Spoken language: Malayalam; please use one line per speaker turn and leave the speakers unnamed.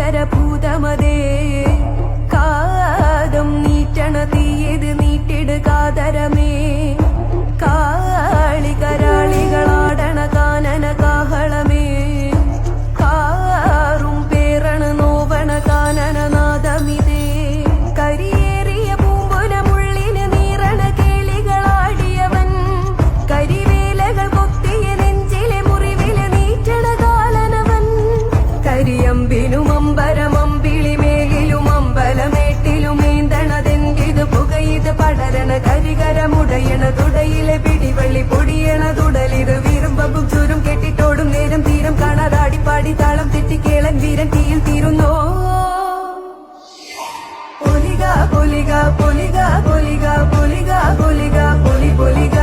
ഭൂതമതേ കാതം നീറ്റണ തീയത് നീട്ടിട് കാതരമേ കാളികരാളികളാടണ കാനന കാഹളമേ കാറും പേരണ നോവണ കാനന നാദമിതേ കരിയേറിയ പൂമ്പുലമുള്ളിന് നീറണ കേളികളാടിയവൻ കരിവേലകൾ കൊത്തിയ നെഞ്ചിലെ മുറിവില് നീറ്റണ കാലനവൻ കരിയമ്പിനും അമ്പരമമ്പിളിമേലിലും അമ്പലമേട്ടിലും ഏന്തണതെങ്കിത് പുകയിത് പടരണ കരികരമുടയണ തുടയിലെ പിടിവള്ളി പൊടിയണ തുടലിത് വീറുമ്പും ചുരും കെട്ടിട്ടോടും നേരം തീരം കാണാതാടിപ്പാടി താളം തെറ്റിക്കേളൻ വീരൻ തീയിൽ തീരുന്നോ പൊലിക പൊലിക പൊലിക പൊലിക പൊലിക പൊലിക പൊലി പൊലിക